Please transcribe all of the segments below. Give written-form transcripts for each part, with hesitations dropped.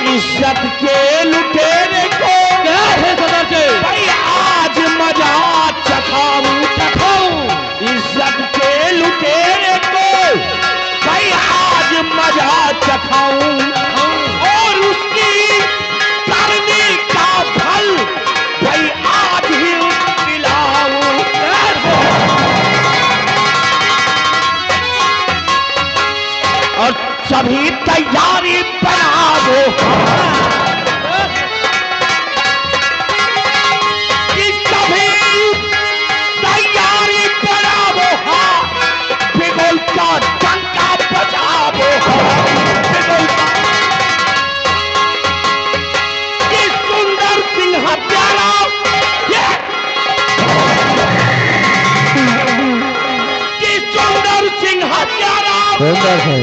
इज्जत के लुटेरे को क्या है सदर जी? भाई आज मजा चखाऊं इज्जत के लुटेरे को भाई आज मजा चखाऊं और उसकी करने का फल भाई आज ही खिलाऊं। और सभी तैयारी बनाओ कि सभी तैयारी बनाओ बिगुल का डंका बजाओ बिगुल का कि सुंदर सिंह हत्यारा कि सुंदर सिंह हत्यारा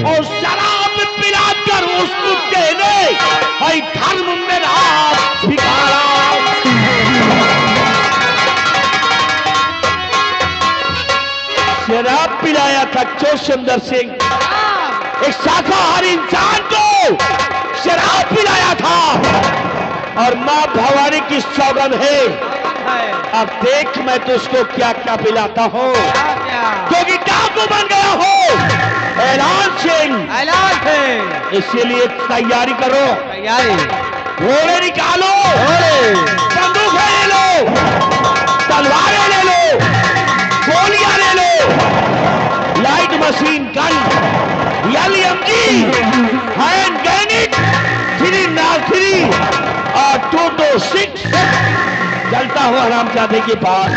और शराब पिलाकर उसको कहने भाई धर्म मेरा बिगाड़ा। शराब पिलाया था चो सुंदर सिंह, एक शाकाहारी इंसान को शराब पिलाया था और मां भवानी की सौगंध है। अब देख मैं तो उसको क्या क्या पिलाता हूँ क्योंकि डाकू बन गया हो ऐलान सिंह। इसीलिए तैयारी करो, घोड़े निकालो, बंदूकें ले लो, तलवारें ले लो, गोलियां ले लो, light machine gun, LMG, hand grenade, 3 और 226 चलता हुआ रामजादे के पास।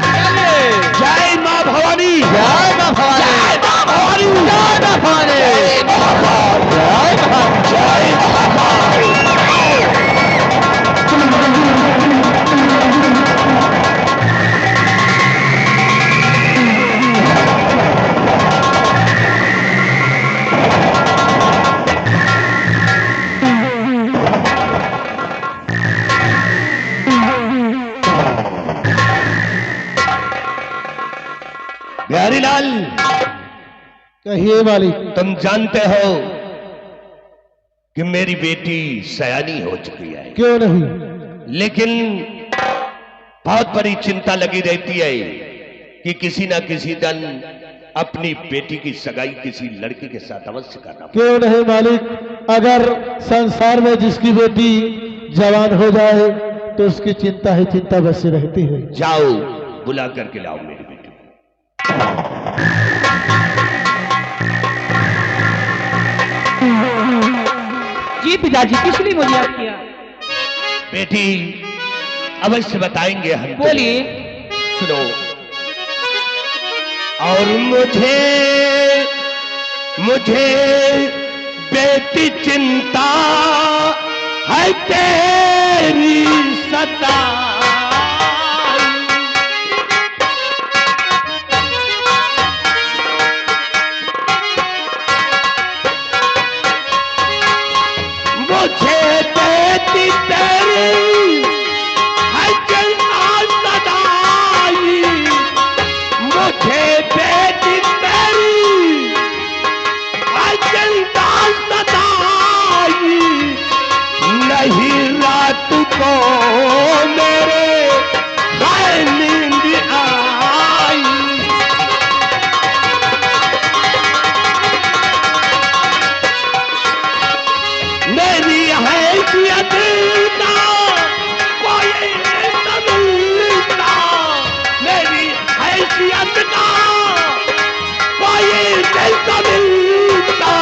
जय मां भवानी, जय मां भवानी, जय मां भवानी, जय मां भवानी, जय मां भवानी, जय मां भवानी। बिहारीलाल, कहिए मालिक। तुम जानते हो कि मेरी बेटी सयानी हो चुकी है। क्यों नहीं? लेकिन बहुत बड़ी चिंता लगी रहती है कि किसी ना किसी दिन अपनी बेटी की सगाई किसी लड़के के साथ अवश्य करना। क्यों नहीं मालिक? अगर संसार में जिसकी बेटी जवान हो जाए तो उसकी चिंता ही चिंता बसी रहती है। जाओ बुला करके लाओ मेरी बेटी। जी पिताजी, किस लिए मुझे याद किया? बेटी अवश्य बताएंगे हम। बोलिए। सुनो। और मुझे बेटी चिंता है तेरी सता। मुझे बेटी तेरी है चिंता सदाई, मुझे बेटी तेरी है चिंता सदाई, नहीं रात को मेरे है नींद आई। मेरी हैसियत का कोई मिलता, मेरी हैसियत का कोई मिलता,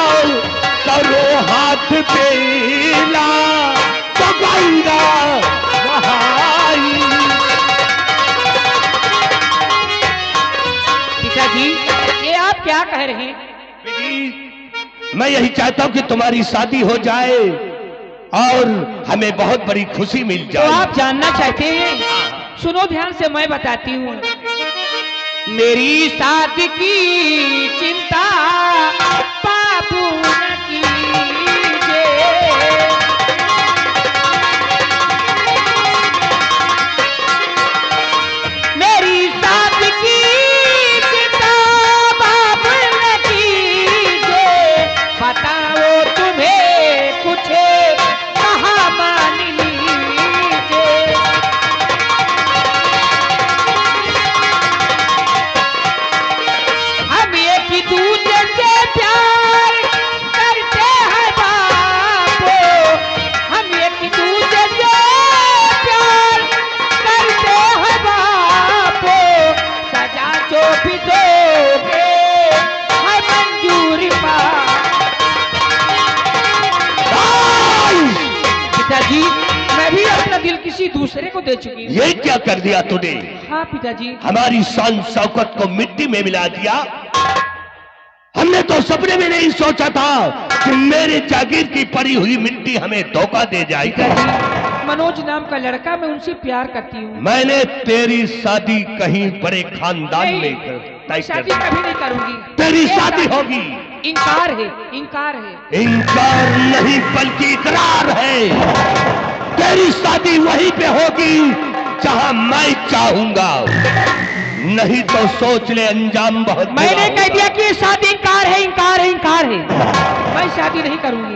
करो हाथ पेला तो गंगा बहाई। पिताजी, ये आप क्या कह रहे हैं? मैं यही चाहता हूं कि तुम्हारी शादी हो जाए और हमें बहुत बड़ी खुशी मिल तो जाए। आप जानना चाहते हैं? सुनो ध्यान से, मैं बताती हूँ। मेरी शादी की चिंता बाबू न कीजिए, मेरी शादी की चिंता बाबू न कीजिए, बताओ तुम्हें कुछ कहा पिताजी, मैं भी अपना दिल किसी दूसरे को दे चुकी हूँ। ये क्या कर दिया तूने? हाँ पिताजी। हमारी शान शौकत को मिट्टी में मिला दिया। हमने तो सपने में नहीं सोचा था कि मेरे जागीर की पड़ी हुई मिट्टी हमें धोखा दे जाएगी। मनोज नाम का लड़का, मैं उनसे प्यार करती हूँ। मैंने तेरी शादी कहीं बड़े खानदान में मैं शादी कभी नहीं करूंगी। तेरी शादी होगी। इनकार है, इनकार है। इनकार नहीं बल्कि इकरार है। तेरी शादी वहीं पे होगी जहां मैं चाहूंगा, नहीं तो सोच ले अंजाम बहुत। मैंने कह दिया कि ये शादी इनकार है, इनकार है, इनकार है। मैं शादी नहीं करूंगी।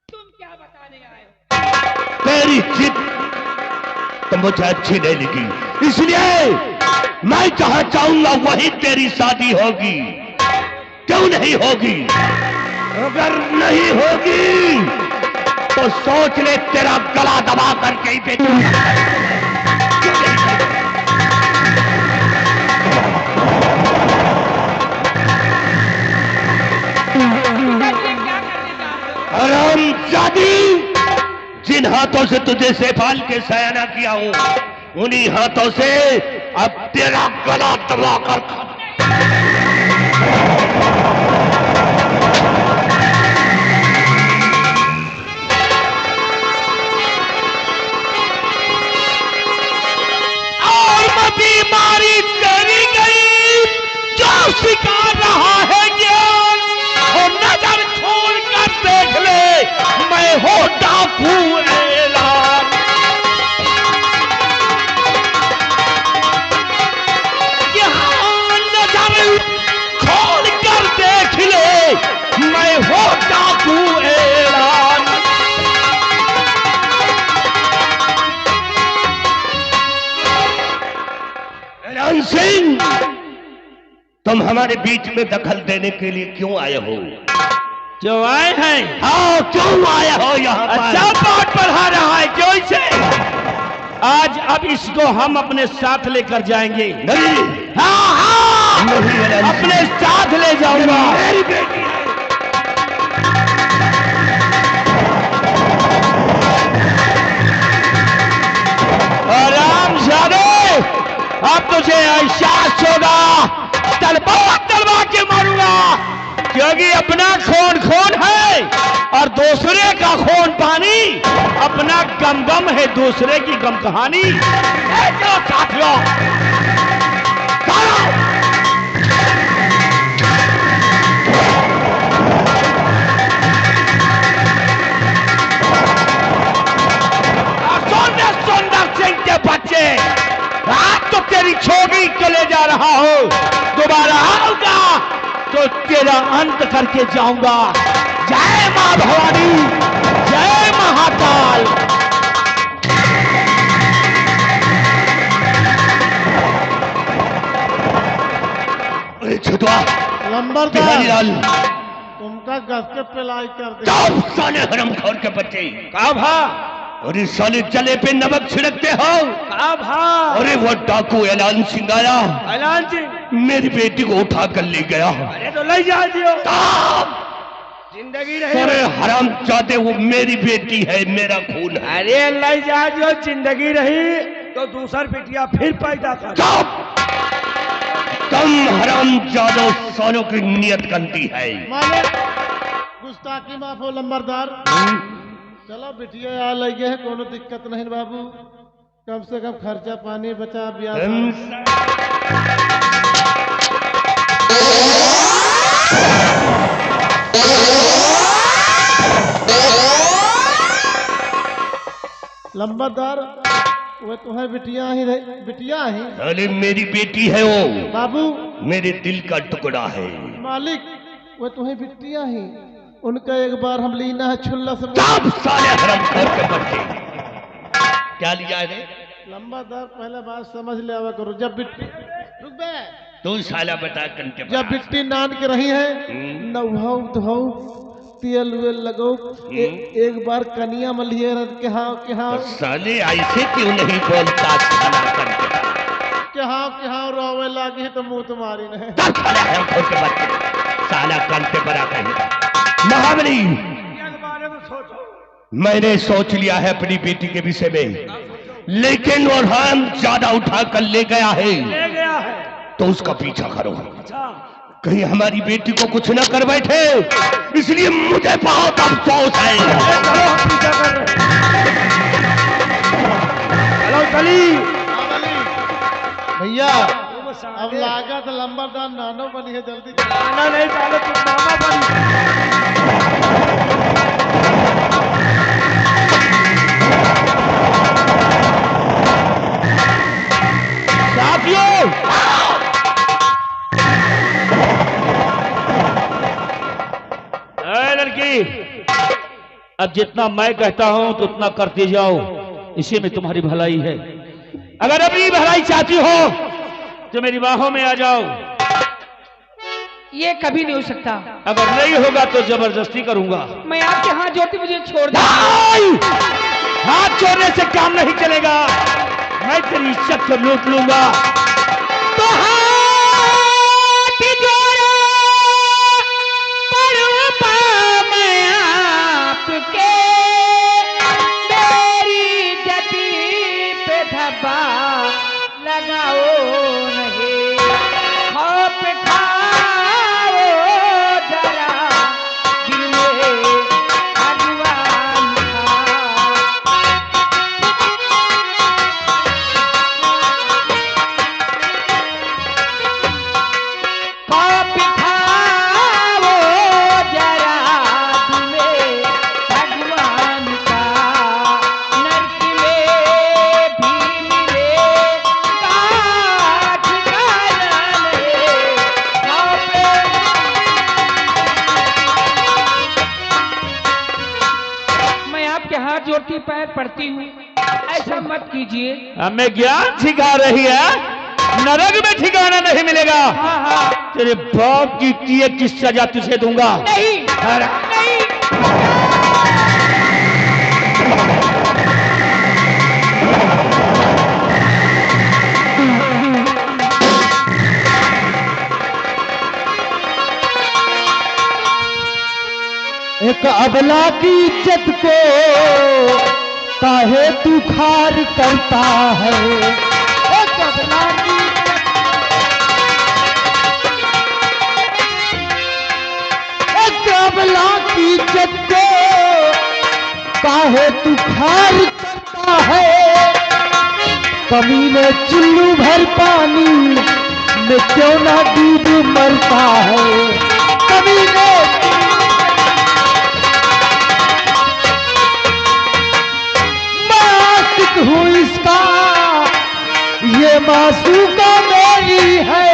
तुम क्या बताने आए? तेरी जिद तो मुझे अच्छी नहीं लगी, इसलिए मैं जहां चाहूंगा वहीं तेरी शादी होगी। क्यों नहीं होगी? अगर नहीं होगी तो सोच ले तेरा गला दबा करके ही बेचूंगा। हरामजादी, जिन हाथों से तुझे सेफाल के सयाना किया हूं, उन्हीं हाथों से अब तेरा गला दबा कर और मैं बीमारी तेरी गई जो सिखा रहा है ज्ञान, और नजर खोल कर देख ले मैं हो डाकू ऐलान। यहाँ नजर खोल कर देख ले मैं हो डाकू ऐलान। ऐलान सिंह, तुम हमारे बीच में दखल देने के लिए क्यों आए हो? जो आए हैं? हाँ, क्यों आए हो यहाँ पर? अच्छा बात बढ़ा रहा है क्यों इसे? आज अब इसको हम अपने साथ लेकर जाएंगे। नहीं, हाँ हाँ, नहीं ऐलान सिंह। अपने साथ ले जाऊंगा। मेरी बेटी है। आराम जादे, अब तुझे एहसास होगा, तलवा के मारूंगा, क्योंकि अपना खून खून है और दूसरे का खून पानी। अपना गम गम है, दूसरे की गम कहानी। साथियों, सुंदर सिंह के बच्चे, आज तो तेरी छोटी के ले जा रहा हो, दोबारा आऊंगा तो तेरा अंत करके जाऊंगा। जय मां भवानी, जय महाकाल। छुटवा लंबरदार, लाल, तुमका गस के पिलाई कर दे। जाओ साले हरामखोर के बच्चे। का भा, अरे साले जले पे नमक छिड़कते हो। का भा। अरे वो डाकू ऐलान सिंह आया, ऐलान सिंह, मेरी बेटी को उठा कर ले गया। अरे तो ले जा दियो, साहब, जिंदगी रहे। अरे हराम चाहते, वो मेरी बेटी है, मेरा खून है। अरे ले जा दियो, जिंदगी रही तो दूसर बिटिया फिर पैदा कर। चुप! तुम हराम जादो सालों की नियत गंदी है। मालिक, गुस्ताखी माफ हो लंबरदार। चलो बिटिया आ लगे है, कोनो दिक्कत नहीं बाबू। कम से कम खर्चा पानी बचा ब्याह। लंबरदार, वो तुम्हें बिटिया ही रही, बिटिया ही। अरे मेरी बेटी है वो, बाबू मेरे दिल का टुकड़ा है। मालिक, वो तुम्हें बिटिया ही, उनका एक बार हम लीना है छुल्ला से। सब साले हरामखोर के बच्चे, क्या लिया रे? लंबरदार, पहले बात समझ ले आवा करो। जब बिट्टी रुक बे, तू साला बता कंटे जब बिट्टी नान के रही है, नहाओ धोओ, तेल वेल लगो, एक बार कनिया मलिए के हाँ साले ऐसे क्यों नहीं बोलता साला कंटे? के हाँ रोवे लागे है तो मुंह तुम्हारी नहीं। सब साले हरामखोर के बच्चे, साला कंटे पर आकर महाबली, के बारे में सोचो। मैंने सोच लिया है अपनी बेटी के विषय में, लेकिन वो हम ज्यादा उठा कर ले गया है तो उसका पीछा करो, कहीं हमारी बेटी को कुछ न कर बैठे, इसलिए मुझे बहुत अफसोस है। चलो चली भैया अब लागत लंबरदार नानो बनी है, जल्दी आना नहीं चालो तुम मामा बन। साथियों, ए लड़की, अब जितना मैं कहता हूं तो उतना करते जाओ, इसी में तुम्हारी भलाई है। अगर अपनी भलाई चाहती हो तो मेरी बाहों में आ जाओ, ये कभी नहीं हो सकता। अगर नहीं होगा तो जबरदस्ती करूंगा। मैं आपके हाथ जोड़ती, मुझे छोड़ दो। नहीं! हाथ छोड़ने से काम नहीं चलेगा, मैं तेरी इज्जत को लूट लूंगा। तो हाथ जोड़ो, पढ़ो पाँव मैं आपके, मेरी जटी पे धब्बा लगाओ नहीं, खौफ खाओ जरा दिल में भगवान का। खौफ खाओ जरा दिल में भगवान का, नरक में भी मिलेगा ठिकाना नहीं। मैं आपके हाथ जोड़ती पैर पड़ती हूँ, ऐसा मत कीजिए। हमें ज्ञान सिखा रही है, नरक में ठिकाना नहीं मिलेगा। हाँ हाँ, तेरे बाप की किए की सजा तुझे दूंगा। नहीं नहीं। एक अबला की इज्जत को काहे तू खार करता है। एक अबला की एक अबला की इज्जत को काहे तू खार करता है। कमीने चुल्लू भर पानी में क्यों ना डूब मरता है। कमीने हूँ इसका, ये मासूका मेरी है।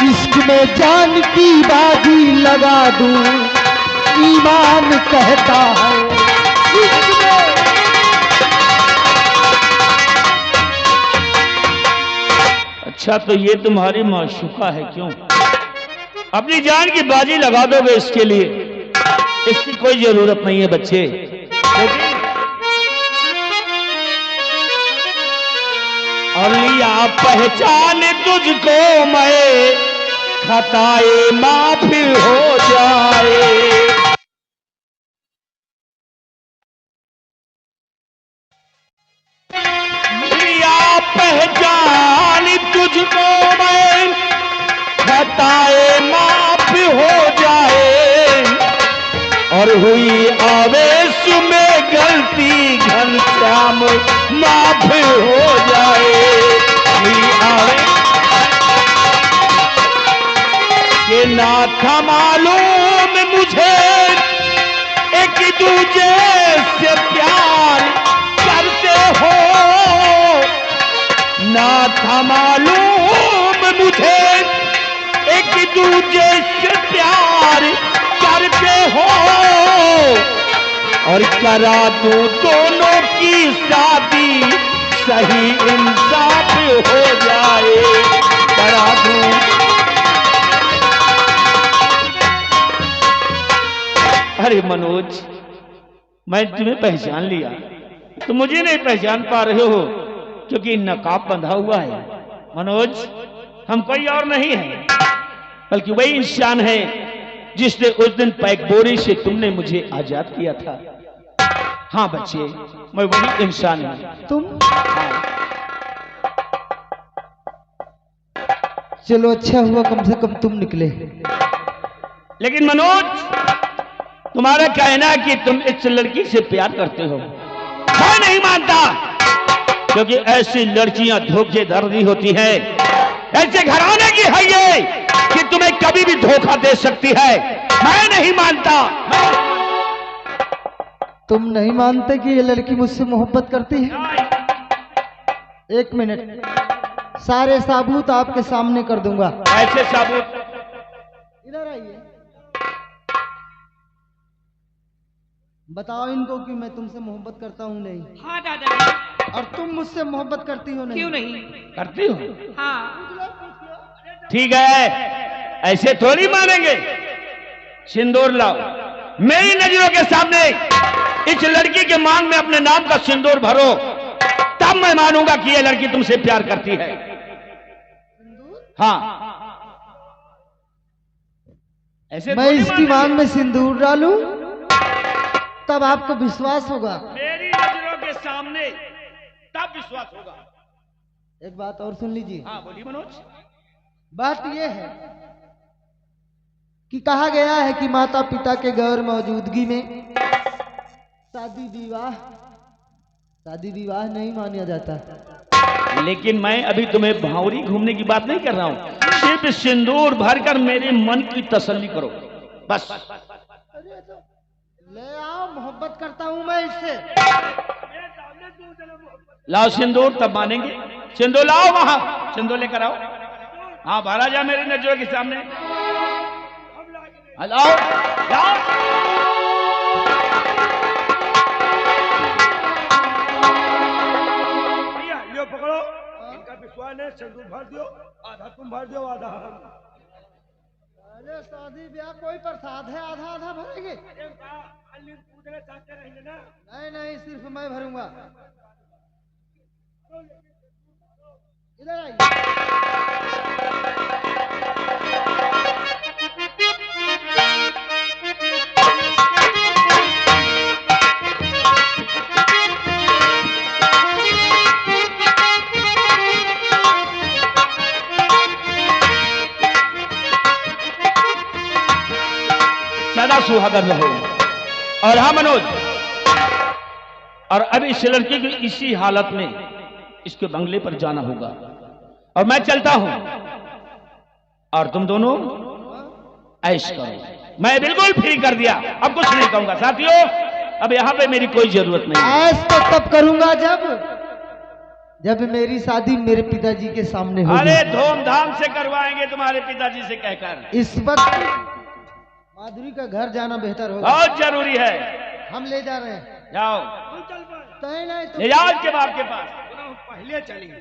इश्क में जान की बाजी लगा दूं, ईमान कहता है। इश्क में अच्छा तो ये तुम्हारी माशूका है क्यों? अपनी जान की बाजी लगा दोगे इसके लिए? इसकी कोई जरूरत नहीं है बच्चे, क्योंकि और लिया पहचान तुझको मैं, खताए माफ हो जाए। लिया पहचान तुझको मैं, खताए माफ हो जाए। और हुई आवेश में गलती घनश्याम माफ हो जाए। हुई आवेश के ना था मालूम मुझे, एक दूजे से प्यार करते हो। ना था मालूम मुझे, एक दूजे से प्यार करते हो। और करा दूं दोनों की शादी, सही इंसाफ हो जाए। करा दूं अरे मनोज, मैं तुम्हें पहचान लिया, तुम मुझे नहीं पहचान पा रहे हो क्योंकि नकाब बंधा हुआ है। मनोज, हम कोई और नहीं है बल्कि वही इंसान है जिसने उस दिन पैकबोरी से तुमने मुझे आजाद किया था। हाँ बच्चे, मैं वही इंसान हूं। तुम? चलो अच्छा हुआ कम से कम तुम निकले। लेकिन मनोज, तुम्हारा कहना है कि तुम इस लड़की से प्यार करते हो, मैं नहीं मानता, क्योंकि ऐसी लड़कियां धोखेधड़ी होती है। ऐसे घराने की है ये कि तुम्हें कभी भी धोखा दे सकती है। मैं नहीं मानता। तुम नहीं मानते कि ये लड़की मुझसे मोहब्बत करती है? एक मिनट, सारे साबूत आपके सामने कर दूंगा। ऐसे साबूत? इधर आइए, बताओ इनको कि मैं तुमसे मोहब्बत करता हूँ नहीं? हाँ दादाजी। और तुम मुझसे मोहब्बत करती हो नहीं? क्यों नहीं? करती हो? हाँ। ठीक है, ऐसे थोड़ी मानेंगे। सिंदूर लाओ, मेरी नजरों के सामने इस लड़की के मांग में अपने नाम का सिंदूर भरो, तब मैं मानूंगा कि यह लड़की तुमसे प्यार करती है। हाँ, ऐसे मैं इसकी मांग में सिंदूर डालूं तब आपको विश्वास होगा? मेरी नजरों के सामने तब विश्वास होगा। एक बात और सुन लीजिए। हाँ बोलिए मनोज। बात यह है कि कहा गया है कि माता पिता के गैर मौजूदगी में शादी विवाह नहीं माना जाता। लेकिन मैं अभी तुम्हें भावरी घूमने की बात नहीं कर रहा हूं, सिर्फ सिंदूर भरकर मेरे मन की तसल्ली करो बस। ले आओ, मोहब्बत करता हूं मैं इससे। लाओ सिंदूर, तब मानेंगे। सिंदूर लाओ, वहां सिंदूर लेकर आओ। हाँ भरा जा मेरी नजरों के सामने। लाओ लाओ। लियो पकड़ो, इनका विश्वास है। सिंदूर भर दियो, आधा तुम भर दो आधा हम। अरे शादी ब्याह कोई प्रसाद है, आधा आधा भरेंगे? नहीं नहीं, सिर्फ मैं भरूंगा। इधर आइए। सदा सुहागर रहो। और हाँ मनोज, और अब इस लड़की की इसी हालत में इसके बंगले पर जाना होगा, और मैं चलता हूं, और तुम दोनों ऐश करो। मैं बिल्कुल फ्री कर दिया, अब कुछ नहीं कहूंगा। साथियों, अब यहां पे मेरी कोई जरूरत नहीं है। ऐश तो तब करूंगा जब मेरी शादी मेरे पिताजी के सामने होगी। अरे धूमधाम से करवाएंगे तुम्हारे पिताजी से कहकर। इस वक्त माधुरी का घर जाना बेहतर होगा। बहुत जरूरी है। हम ले जा रहे हैं। जाओ, नहीं नहीं, ले जाओ इसके बाप के पास। पहले चलेंगे।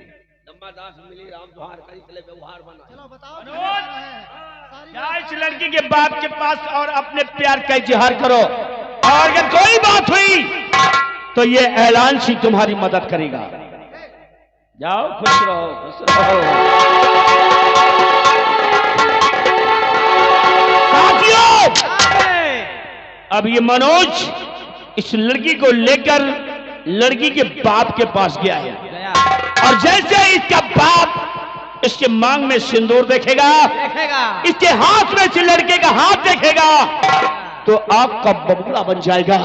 लंबा दास मिली राम द्वार करी चले व्यवहार बना। चलो बताओ। जाओ इस लड़की के बाप के पास और अपने प्यार का इजहार करो, और अगर कोई बात हुई तो ये ऐलान सी तुम्हारी मदद करेगा। जाओ, खुश रहो, खुश रहो। साथियों, अब ये मनोज इस लड़की को लेकर लड़की के बाप के पास गया है, और जैसे इसका बाप इसके मांग में सिंदूर देखेगा, इसके हाथ में इस लड़के का हाथ देखेगा, तो आपका बबूला बन जाएगा।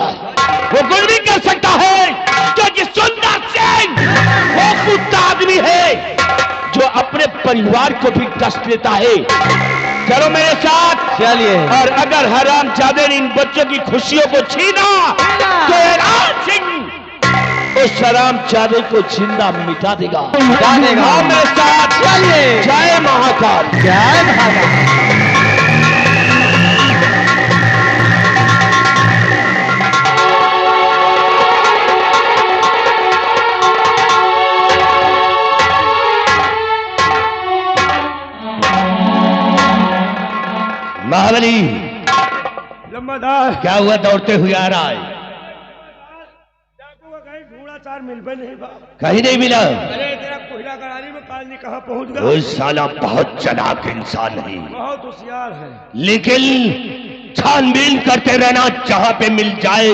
वो कुछ भी कर सकता है, क्योंकि सुंदर सिंह वो कुत्ता आदमी है जो अपने परिवार को भी कष्ट देता है। चलो मेरे साथ चलिए। और अगर हरामजादे ने इन बच्चों की खुशियों को छीना तो हैरान सिंह उस हरामजादे को जिंदा मिटा देगा। आओ मेरे साथ चलिए। जय महाकाल, जय महाकाल। महाबली, लंबादार क्या हुआ? दौड़ते हुए आ रहा है। डाकू का कहीं ढूंढा चार मिल पे नहीं बा। कहीं नहीं मिला। अरे तेरा कोयला करारी में काल नहीं कहाँ पहुंच गया। वो साला बहुत चालाक इंसान है, बहुत होशियार है। लेकिन छानबीन करते रहना, जहां पे मिल जाए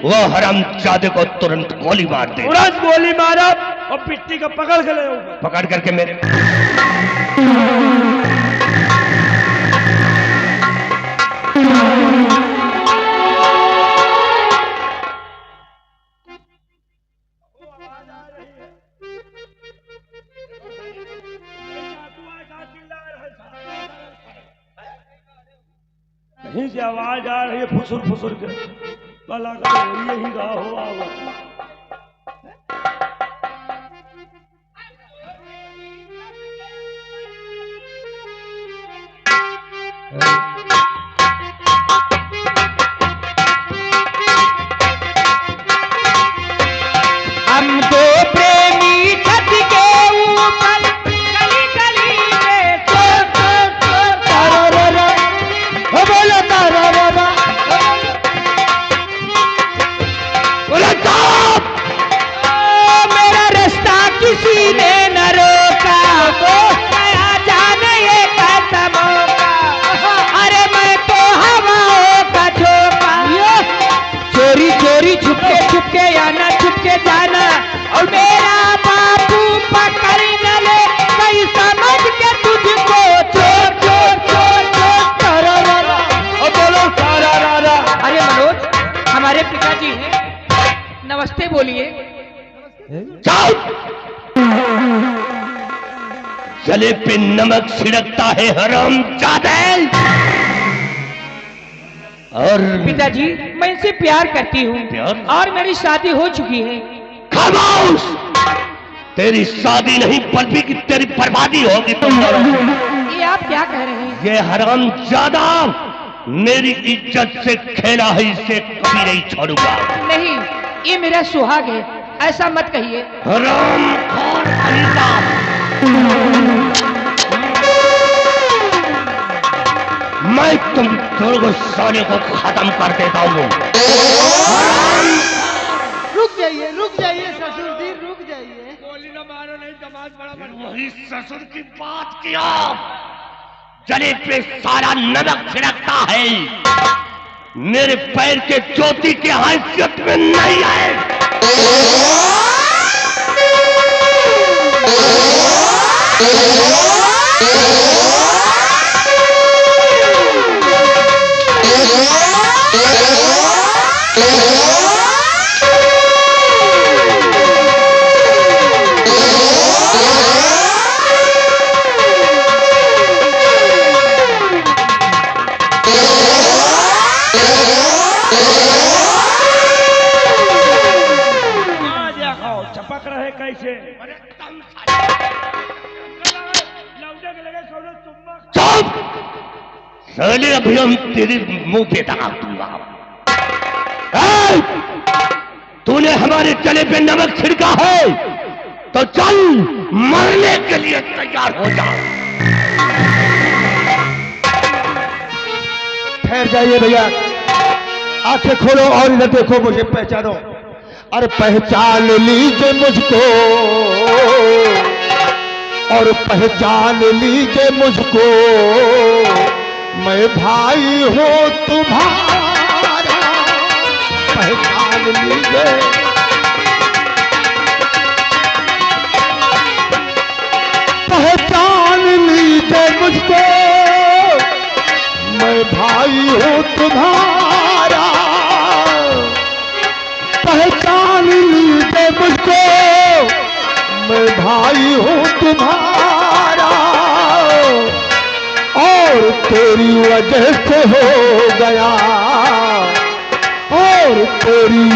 वो हरामजादे को तुरंत गोली मार दे। तुरंत गोली मारा और पिट्टी को पकड़ के ले ऊपर। पकड़ करके मेरे कहीं से आवाज आ रही है फुसुर फुसुर के, भला यही रहा हुआ हम दो प्रेमी छत के ऊपर गली गली में मेरा रास्ता किसी ने न रोका, नया जाने ये कैसा मौका, अरे मैं तो हवाओं का झोंका। चोरी चोरी छुपके छुपके आना, छुपके जाना, और मेरा बापू पकड़ न ले, कहीं समझ के तुझको चोर चोर चोर चोर। बोलो सारा रारा। अरे मनोज, हमारे पिताजी हैं, नमस्ते बोलिए। जाओ, गले पे नमक छिड़कता है हरामजादे। और पिताजी, मैं इनसे प्यार करती हूँ प्यार? और मेरी शादी हो चुकी है। खामोश, तेरी शादी नहीं बल्कि कि तेरी बर्बादी होगी तुम दोनों की। ये आप क्या कह रहे हैं? ये हरामजादा मेरी इज्जत से खेला है, इसे कभी नहीं छोड़ूंगा। नहीं, ये मेरा सुहाग है, ऐसा मत कहिए। हरामखोर अनिता, मैं तुम दोनों साले को खत्म कर देता हूँ। रुक जाइए ससुर जी, रुक जाइए। गोली न मारो नहीं दमाद बड़ा बन। वही ससुर की बात किया, गले पे सारा नमक छिड़कता है, मेरे पैर के ज्योति के हैसियत में नहीं आए। चपक रहे कैसे? लौटे के लगे सोने तुम्बा। चुप, साले अभी हम तेरे मुंह पे दगा दूंगा। तूने हमारे गले पे नमक छिड़का है तो चल मरने के लिए तैयार हो जा। ठहर जाइए भैया, आंखें खोलो और इधर देखो, मुझे पहचानो। अरे पहचान लीजिए मुझको, और पहचान लीजिए मुझको, मैं भाई हूँ तुम्हारा, पहचान लीजिए। पहचान लीजिए मुझको, मैं भाई हूँ तुम्हारा, पहचान लीजिए मुझको, मैं भाई हूँ तुम्हारा, और तेरी वजह से हो गया, और तेरी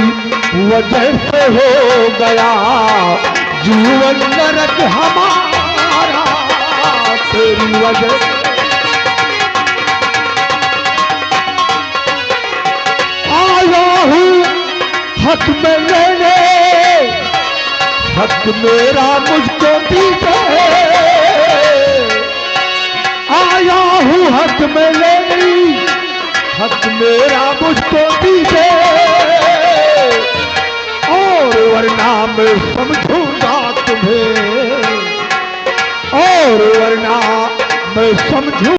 वजह से हो गया जीवन नरक हमारा, तेरी वजह से। आया हूँ हक में लेने, हक मेरा मुझको दीजिए, आया हूँ हक में लेने, हक मेरा मुझको दीजिए, और वरना मैं समझूंगा तुम्हें, और वरना मैं समझूं।